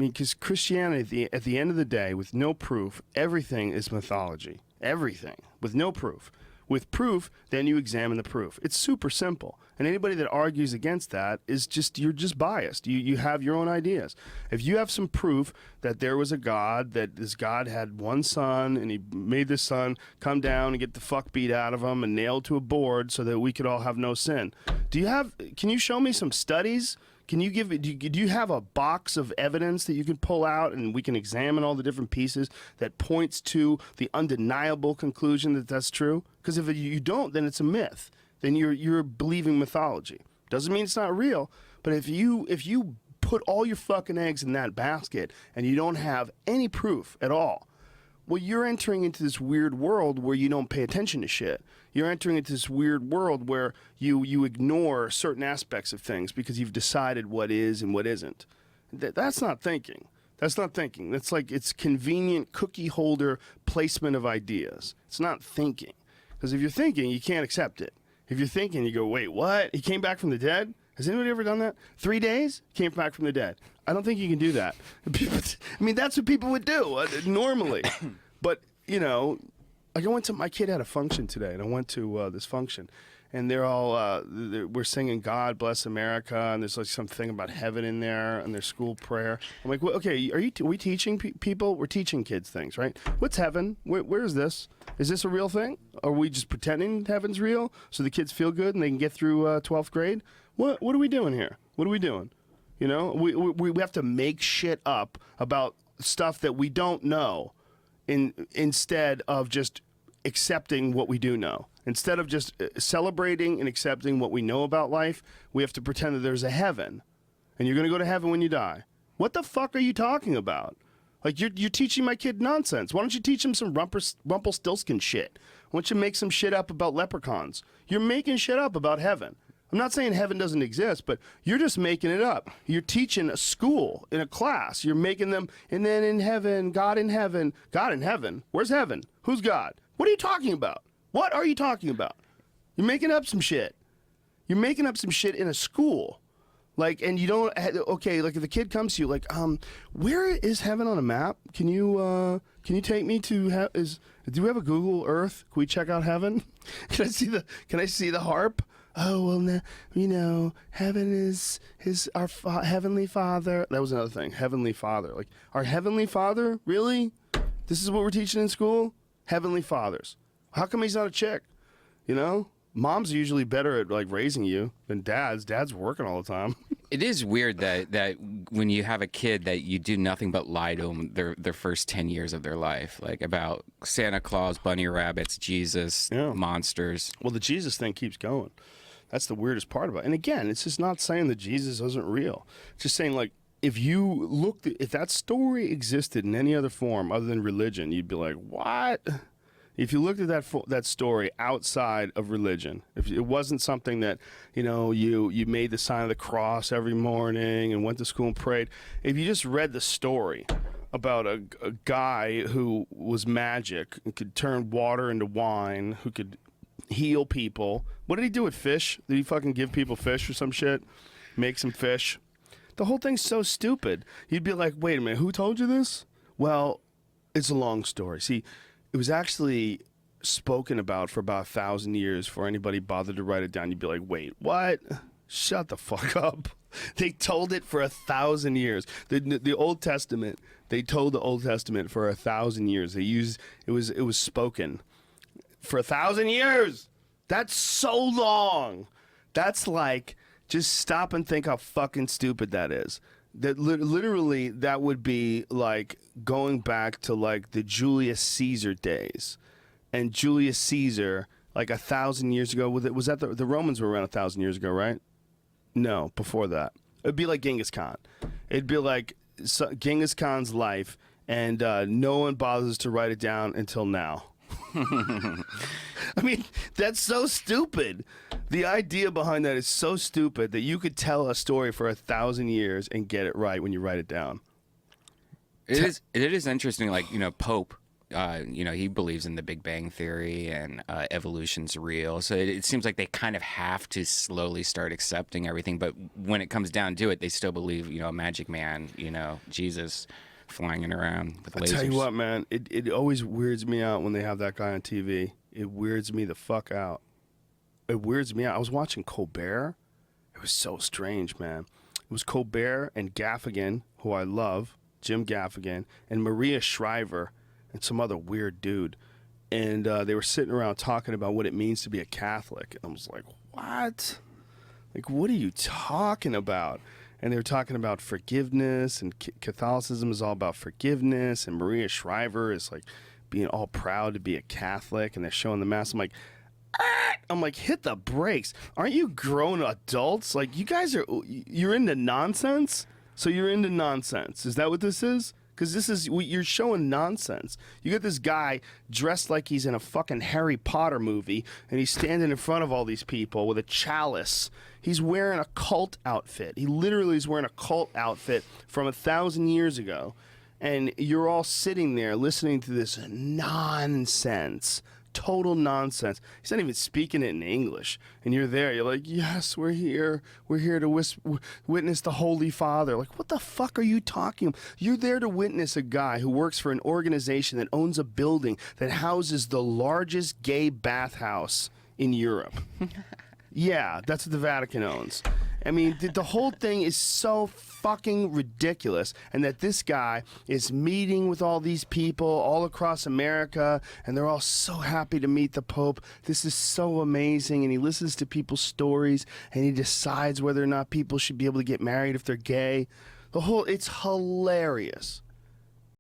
mean, because Christianity, at the end of the day, with no proof, everything is mythology. Everything. With no proof. With proof, then you examine the proof. It's super simple. And anybody that argues against that is just, you're just biased. You have your own ideas. If you have some proof that there was a God, that this God had one son, and he made this son come down and get the fuck beat out of him and nailed to a board so that we could all have no sin. Can you show me some studies? Can you do you have a box of evidence that you can pull out and we can examine all the different pieces that points to the undeniable conclusion that that's true? Because if you don't, then it's a myth. Then you're believing mythology. Doesn't mean it's not real, but if you put all your fucking eggs in that basket and you don't have any proof at all, well, you're entering into this weird world where you don't pay attention to shit. You're entering into this weird world where you ignore certain aspects of things because you've decided what is and what isn't. That's not thinking. That's not thinking. That's like, it's convenient cookie holder placement of ideas. It's not thinking. Because if you're thinking, you can't accept it. If you're thinking, you go, wait, what? He came back from the dead? Has anybody ever done that? 3 days? Came back from the dead. I don't think you can do that. I mean, that's what people would do normally. But, you know, like my kid had a function today, and I went to this function, and they're all, we're singing God Bless America, and there's like something about heaven in there, and their school prayer. I'm like, well, okay, are we teaching people? We're teaching kids things, right? What's heaven? Where is this? Is this a real thing? Are we just pretending heaven's real so the kids feel good and they can get through 12th grade? What are we doing here? What are we doing? You know, we have to make shit up about stuff that we don't know instead of just accepting what we do know. Instead of just celebrating and accepting what we know about life, we have to pretend that there's a heaven. And you're going to go to heaven when you die. What the fuck are you talking about? Like, you're teaching my kid nonsense. Why don't you teach him some Rumpelstiltskin shit? Why don't you make some shit up about leprechauns? You're making shit up about heaven. I'm not saying heaven doesn't exist, but you're just making it up. You're teaching a school in a class. You're making them, and then in heaven, God in heaven. God in heaven? Where's heaven? Who's God? What are you talking about? What are you talking about? You're making up some shit. You're making up some shit in a school. Like, and you don't, okay, like if the kid comes to you, like, where is heaven on a map? Can you take me to, do we have a Google Earth? Can we check out heaven? Can I see the harp? Oh, well, now, you know, heaven is our Heavenly Father. That was another thing, Heavenly Father. Like, our Heavenly Father? Really? This is what we're teaching in school? Heavenly Fathers. How come he's not a chick? You know? Moms are usually better at, like, raising you than dads. Dad's working all the time. It is weird that when you have a kid that you do nothing but lie to them their first 10 years of their life, like about Santa Claus, bunny rabbits, Jesus, monsters. Well, the Jesus thing keeps going. That's the weirdest part about it. And again, it's just not saying that Jesus isn't real. It's just saying, like, if that story existed in any other form other than religion, you'd be like, what? If you looked at that story outside of religion, if it wasn't something that, you know, you made the sign of the cross every morning and went to school and prayed, if you just read the story about a guy who was magic and could turn water into wine, who could heal people. What did he do with fish? Did he fucking give people fish or some shit? Make some fish? The whole thing's so stupid. You'd be like, wait a minute, who told you this? Well, it's a long story. See, it was actually spoken about for about 1,000 years before anybody bothered to write it down. You'd be like, wait, what? Shut the fuck up. They told it for 1,000 years. The Old Testament, they told the Old Testament for 1,000 years. They used, it was spoken for 1,000 years. That's so long. That's like, just stop and think how fucking stupid that is. That literally, that would be like going back to like the Julius Caesar days. And Julius Caesar, like 1,000 years ago, was that the Romans were around 1,000 years ago, right? No, before that. It'd be like Genghis Khan. It'd be like Genghis Khan's life, and no one bothers to write it down until now. I mean, that's so stupid. The idea behind that is so stupid that you could tell a story for 1,000 years and get it right when you write it down. It is interesting, like, you know, Pope he believes in the Big Bang Theory and evolution's real. So it seems like they kind of have to slowly start accepting everything. But when it comes down to it, they still believe, a magic man, Jesus flying around with lasers. I tell you what, man, it always weirds me out when they have that guy on TV. It weirds me the fuck out. It weirds me out. I was watching Colbert. It was so strange, man. It was Colbert and Gaffigan, who I love, Jim Gaffigan, and Maria Shriver, and some other weird dude. And they were sitting around talking about what it means to be a Catholic. And I was like, what? Like, what are you talking about? And they were talking about forgiveness, and Catholicism is all about forgiveness, and Maria Shriver is like being all proud to be a Catholic, and they're showing the Mass. I'm like, hit the brakes. Aren't you grown adults? Like, you guys you're into nonsense? So you're into nonsense. Is that what this is? Because you're showing nonsense. You get this guy dressed like he's in a fucking Harry Potter movie, and he's standing in front of all these people with a chalice. He's wearing a cult outfit. He literally is wearing a cult outfit from 1,000 years ago. And you're all sitting there listening to this nonsense. Total nonsense. He's not even speaking it in English. And you're there. You're like, yes, we're here. We're here to witness the Holy Father. Like, what the fuck are you talking about? You're there to witness a guy who works for an organization that owns a building that houses the largest gay bathhouse in Europe. Yeah, that's what the Vatican owns. I mean, the whole thing is so fucking ridiculous. And that this guy is meeting with all these people all across America, and they're all so happy to meet the Pope. This is so amazing. And he listens to people's stories, and he decides whether or not people should be able to get married if they're gay. It's hilarious.